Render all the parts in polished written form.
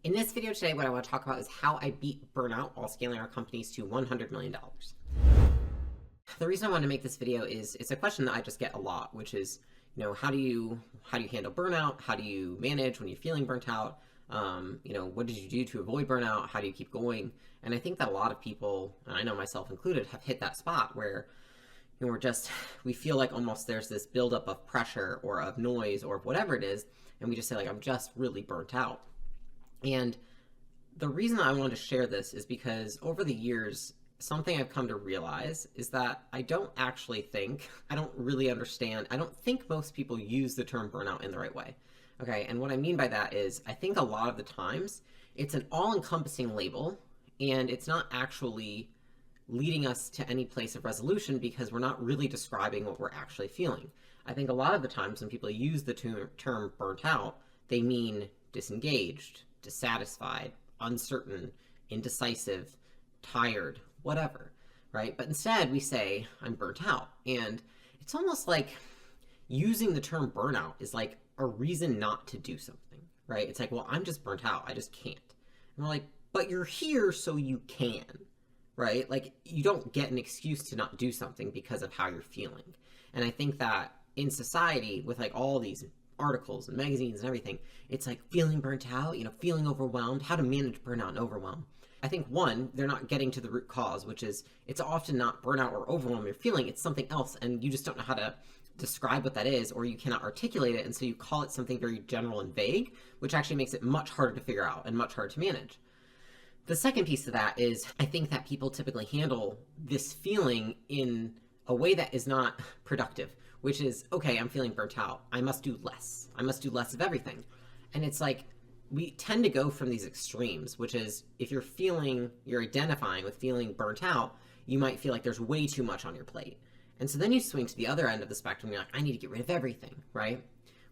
In this video today, what I want to talk about is how I beat burnout while scaling our companies to $100 million. The reason I want to make this video is it's a question that I just get a lot, which is, how do you handle burnout? How do you manage when you're feeling burnt out? What did you do to avoid burnout? How do you keep going? And I think that a lot of people, and I know myself included, have hit that spot where we feel like almost there's this buildup of pressure or of noise or of whatever it is, and we just say, like, I'm just really burnt out. And the reason I wanted to share this is because over the years, something I've come to realize is that I don't really understand, I don't think most people use the term burnout in the right way. Okay, and what I mean by that is I think a lot of the times it's an all-encompassing label and it's not actually leading us to any place of resolution because we're not really describing what we're actually feeling. I think a lot of the times when people use the term burnt out, they mean disengaged, dissatisfied, uncertain, indecisive, tired, whatever, right? But instead we say, I'm burnt out. And it's almost like using the term burnout is like a reason not to do something, right? It's like, well, I'm just burnt out. I just can't. And we're like, but you're here so you can, right? Like, you don't get an excuse to not do something because of how you're feeling. And I think that in society, with like all these articles and magazines and everything, it's like feeling burnt out, feeling overwhelmed, how to manage burnout and overwhelm. I think one, they're not getting to the root cause, which is it's often not burnout or overwhelm you're feeling, it's something else, and you just don't know how to describe what that is, or you cannot articulate it, and so you call it something very general and vague, which actually makes it much harder to figure out and much harder to manage. The second piece of that is I think that people typically handle this feeling in a way that is not productive, which is, okay, I'm feeling burnt out. I must do less. I must do less of everything. And it's like, we tend to go from these extremes, which is if you're identifying with feeling burnt out, you might feel like there's way too much on your plate. And so then you swing to the other end of the spectrum. You're like, I need to get rid of everything, right?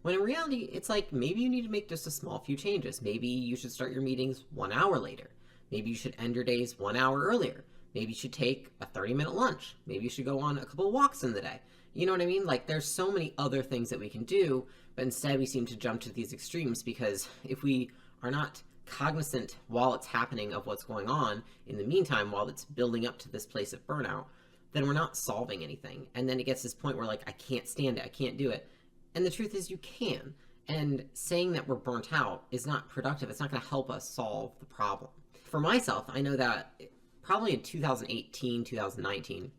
When in reality, it's like, maybe you need to make just a small few changes. Maybe you should start your meetings 1 hour later. Maybe you should end your days 1 hour earlier. Maybe you should take a 30-minute lunch. Maybe you should go on a couple of walks in the day. You know what I mean? Like, there's so many other things that we can do, but instead we seem to jump to these extremes because if we are not cognizant while it's happening of what's going on, in the meantime, while it's building up to this place of burnout, then we're not solving anything. And then it gets to this point where, like, I can't stand it, I can't do it. And the truth is you can. And saying that we're burnt out is not productive. It's not going to help us solve the problem. For myself, I know that probably in 2018, 2019,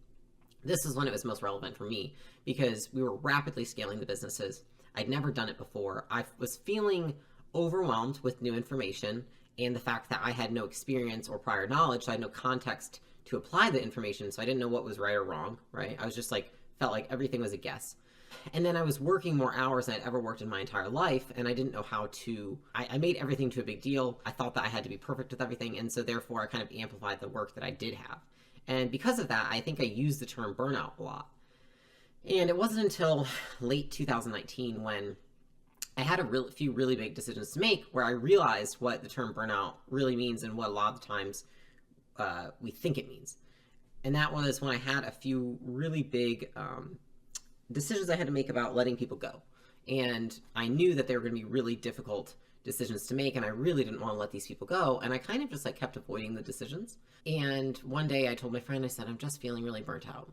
this is when it was most relevant for me because we were rapidly scaling the businesses. I'd never done it before. I was feeling overwhelmed with new information and the fact that I had no experience or prior knowledge, so I had no context to apply the information, so I didn't know what was right or wrong, right? I was just like, felt like everything was a guess. And then I was working more hours than I'd ever worked in my entire life, and I didn't know how to, I made everything to a big deal. I thought that I had to be perfect with everything, and so therefore I kind of amplified the work that I did have. And because of that, I think I used the term burnout a lot. And it wasn't until late 2019 when I had a few really big decisions to make where I realized what the term burnout really means and what a lot of the times we think it means. And that was when I had a few really big decisions I had to make about letting people go. And I knew that they were going to be really difficult decisions to make, and I really didn't want to let these people go, and I kind of just kept avoiding the decisions. And one day I told my friend, I said, I'm just feeling really burnt out.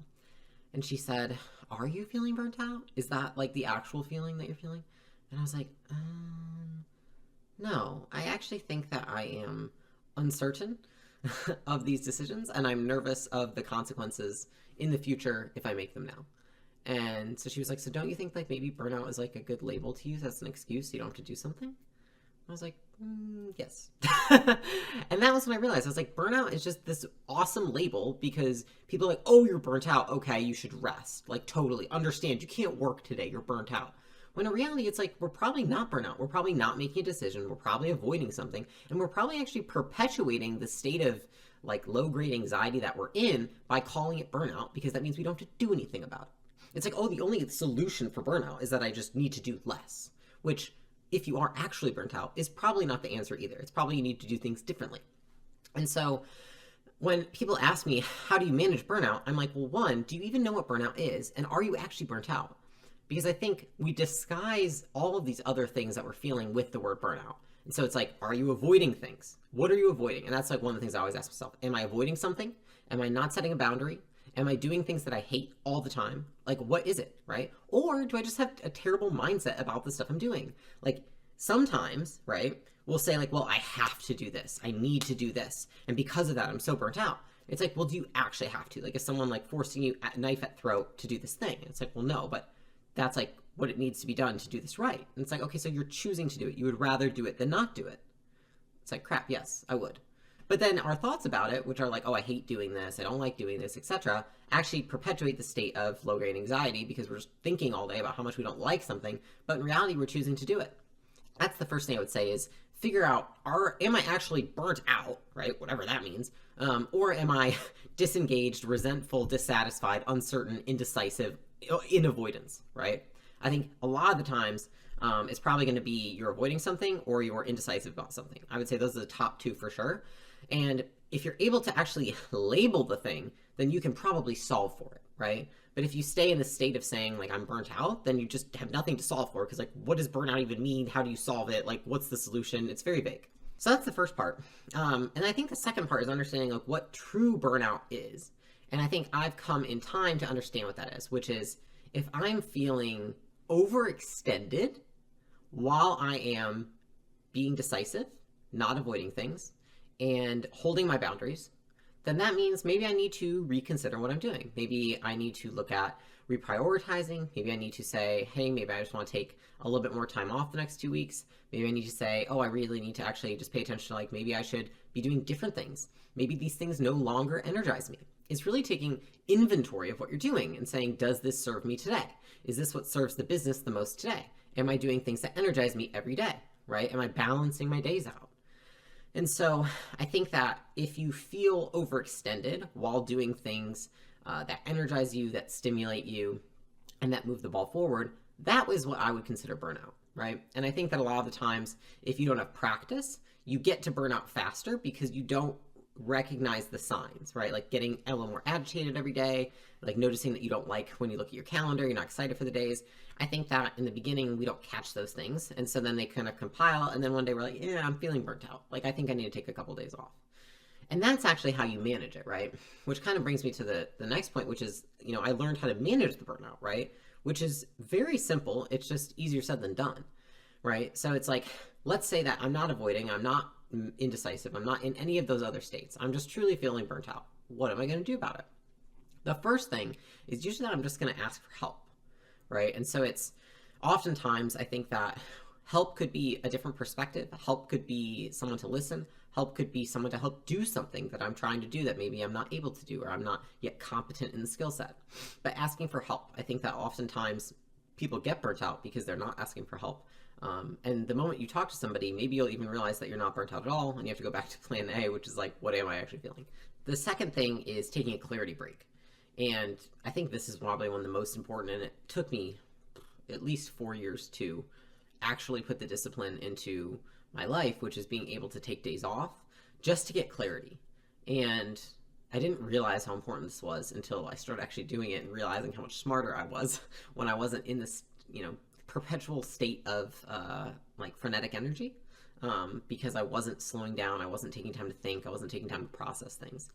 And she said, are you feeling burnt out? Is that like the actual feeling that you're feeling? And I was like, no, I actually think that I am uncertain of these decisions, and I'm nervous of the consequences in the future if I make them now. And so she was like, so don't you think like maybe burnout is like a good label to use as an excuse so you don't have to do something? I was like, yes. And that was when I realized, I was like, burnout is just this awesome label because people are like, oh, you're burnt out. Okay, you should rest. Like, totally understand. You can't work today. You're burnt out. When in reality, it's like, we're probably not burnt out. We're probably not making a decision. We're probably avoiding something. And we're probably actually perpetuating the state of like low-grade anxiety that we're in by calling it burnout because that means we don't have to do anything about it. It's like, oh, the only solution for burnout is that I just need to do less, which if you are actually burnt out, is probably not the answer either. It's probably you need to do things differently. And so when people ask me, how do you manage burnout? I'm like, well, one, do you even know what burnout is? And are you actually burnt out? Because I think we disguise all of these other things that we're feeling with the word burnout. And so it's like, are you avoiding things? What are you avoiding? And that's like one of the things I always ask myself. Am I avoiding something? Am I not setting a boundary? Am I doing things that I hate all the time? Like, what is it, right? Or do I just have a terrible mindset about the stuff I'm doing? Like, sometimes, right, we'll say like, well, I have to do this. I need to do this. And because of that, I'm so burnt out. It's like, well, do you actually have to? Like, is someone like forcing you at knife at throat to do this thing? And it's like, well, no, but that's like what it needs to be done to do this right. And it's like, okay, so you're choosing to do it. You would rather do it than not do it. It's like, crap, yes, I would. But then our thoughts about it, which are like, oh, I hate doing this, I don't like doing this, etc., actually perpetuate the state of low-grade anxiety because we're just thinking all day about how much we don't like something, but in reality, we're choosing to do it. That's the first thing I would say is figure out, am I actually burnt out, right, whatever that means, or am I disengaged, resentful, dissatisfied, uncertain, indecisive, in avoidance, right? I think a lot of the times, it's probably going to be you're avoiding something or you're indecisive about something. I would say those are the top two for sure. And if you're able to actually label the thing, then you can probably solve for it, right? But if you stay in the state of saying, like, I'm burnt out, then you just have nothing to solve for, because, like, what does burnout even mean? How do you solve it? Like, what's the solution? It's very vague. So that's the first part. And I think the second part is understanding, like, what true burnout is. And I think I've come in time to understand what that is, which is if I'm feeling overextended while I am being decisive, not avoiding things, and holding my boundaries, then that means maybe I need to reconsider what I'm doing. Maybe I need to look at reprioritizing. Maybe I need to say, hey, maybe I just want to take a little bit more time off the next 2 weeks. Maybe I need to say, oh, I really need to actually just pay attention to, like, maybe I should be doing different things. Maybe these things no longer energize me. It's really taking inventory of what you're doing and saying, does this serve me today? Is this what serves the business the most today? Am I doing things that energize me every day, right? Am I balancing my days out? And so I think that if you feel overextended while doing things that energize you, that stimulate you, and that move the ball forward, that was what I would consider burnout, right? And I think that a lot of the times, if you don't have practice, you get to burnout faster because you don't recognize the signs, right? Like getting a little more agitated every day, like noticing that you don't like when you look at your calendar, you're not excited for the days. I think that in the beginning, we don't catch those things. And so then they kind of compile. And then one day we're like, yeah, I'm feeling burnt out. Like, I think I need to take a couple days off. And that's actually how you manage it, right? Which kind of brings me to the next point, which is, you know, I learned how to manage the burnout, right? Which is very simple. It's just easier said than done, right? So it's like, let's say that I'm not avoiding, I'm not indecisive, I'm not in any of those other states. I'm just truly feeling burnt out. What am I going to do about it? The first thing is usually that I'm just going to ask for help, right? And so it's oftentimes, I think that help could be a different perspective. Help could be someone to listen. Help could be someone to help do something that I'm trying to do that maybe I'm not able to do, or I'm not yet competent in the skill set. But asking for help, I think that oftentimes people get burnt out because they're not asking for help. And the moment you talk to somebody, maybe you'll even realize that you're not burnt out at all, and you have to go back to plan A, which is like, what am I actually feeling? The second thing is taking a clarity break. And I think this is probably one of the most important, and it took me at least 4 years to actually put the discipline into my life, which is being able to take days off just to get clarity. And I didn't realize how important this was until I started actually doing it and realizing how much smarter I was when I wasn't in this, you know, perpetual state of like frenetic energy, because I wasn't slowing down, I wasn't taking time to think, I wasn't taking time to process things.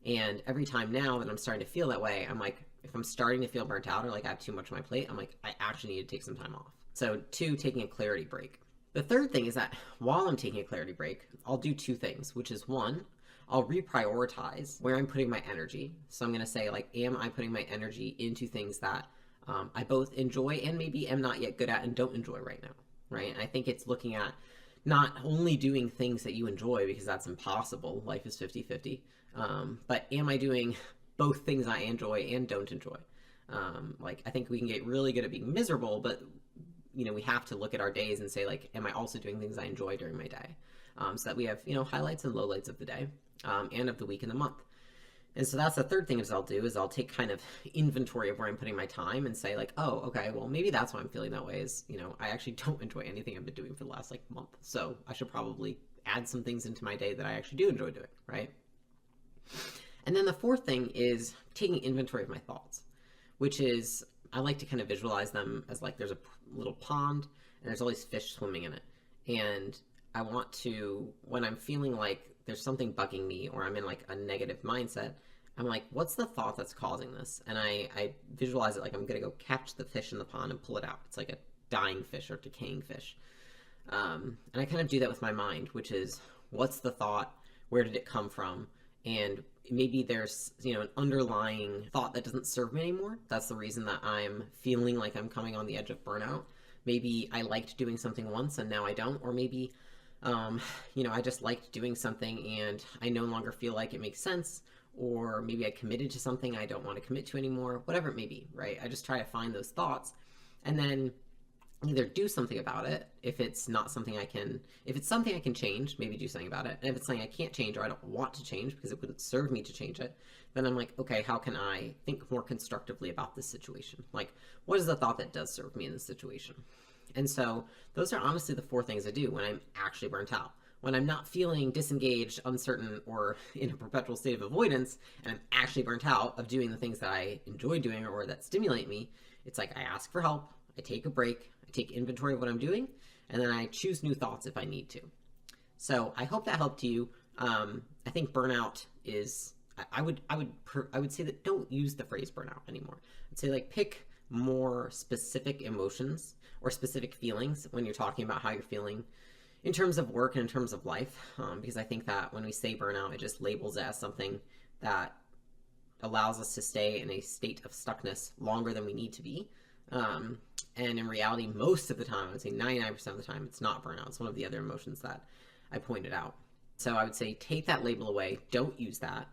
And every time now that I'm starting to feel that way, I'm like, if I'm starting to feel burnt out or like I have too much on my plate, I'm like, I actually need to take some time off. So 2, taking a clarity break. The third thing is that while I'm taking a clarity break, I'll do 2 things, which is 1, I'll reprioritize where I'm putting my energy. So I'm going to say, like, am I putting my energy into things that I both enjoy and maybe am not yet good at and don't enjoy right now, right? And I think it's looking at not only doing things that you enjoy, because that's impossible, life is 50-50, but am I doing both things I enjoy and don't enjoy? Like, I think we can get really good at being miserable, but, you know, we have to look at our days and say, like, am I also doing things I enjoy during my day? So that we have, you know, highlights and lowlights of the day, and of the week and the month. And so that's the third thing is I'll do is I'll take kind of inventory of where I'm putting my time and say, like, oh, okay, well, maybe that's why I'm feeling that way is, you know, I actually don't enjoy anything I've been doing for the last, like, month. So I should probably add some things into my day that I actually do enjoy doing, right? And then the fourth thing is taking inventory of my thoughts, which is I like to kind of visualize them as like there's a little pond and there's all these fish swimming in it. And I want to, when I'm feeling like there's something bugging me or I'm in like a negative mindset, I'm like, what's the thought that's causing this? And I visualize it like I'm going to go catch the fish in the pond and pull it out. It's like a dying fish or decaying fish. And I kind of do that with my mind, which is, what's the thought? Where did it come from? And maybe there's, an underlying thought that doesn't serve me anymore. That's the reason that I'm feeling like I'm coming on the edge of burnout. Maybe I liked doing something once and now I don't. Or maybe, I just liked doing something and I no longer feel like it makes sense. Or maybe I committed to something I don't want to commit to anymore. Whatever it may be, right? I just try to find those thoughts and then either do something about it if it's not something if it's something I can change, maybe do something about it. And if it's something I can't change or I don't want to change because it wouldn't serve me to change it, then I'm like, okay, how can I think more constructively about this situation? Like, what is the thought that does serve me in this situation? And so those are honestly the 4 things I do when I'm actually burnt out. When I'm not feeling disengaged, uncertain, or in a perpetual state of avoidance, and I'm actually burnt out of doing the things that I enjoy doing or that stimulate me, it's like I ask for help, I take a break, I take inventory of what I'm doing, and then I choose new thoughts if I need to. So I hope that helped you. I think burnout is, I would say that don't use the phrase burnout anymore. I'd say like pick more specific emotions or specific feelings when you're talking about how you're feeling in terms of work and in terms of life, because I think that when we say burnout, it just labels it as something that allows us to stay in a state of stuckness longer than we need to be. And in reality, most of the time, I would say 99% of the time, it's not burnout. It's one of the other emotions that I pointed out. So I would say take that label away. Don't use that.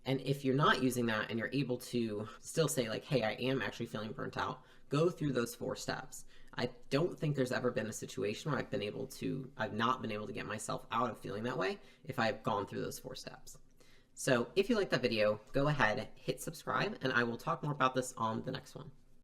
And if you're not using that and you're able to still say like, hey, I am actually feeling burnt out, go through those 4 steps. I don't think there's ever been a situation where I've not been able to get myself out of feeling that way if I've gone through those 4 steps. So if you like that video, go ahead, hit subscribe, and I will talk more about this on the next one.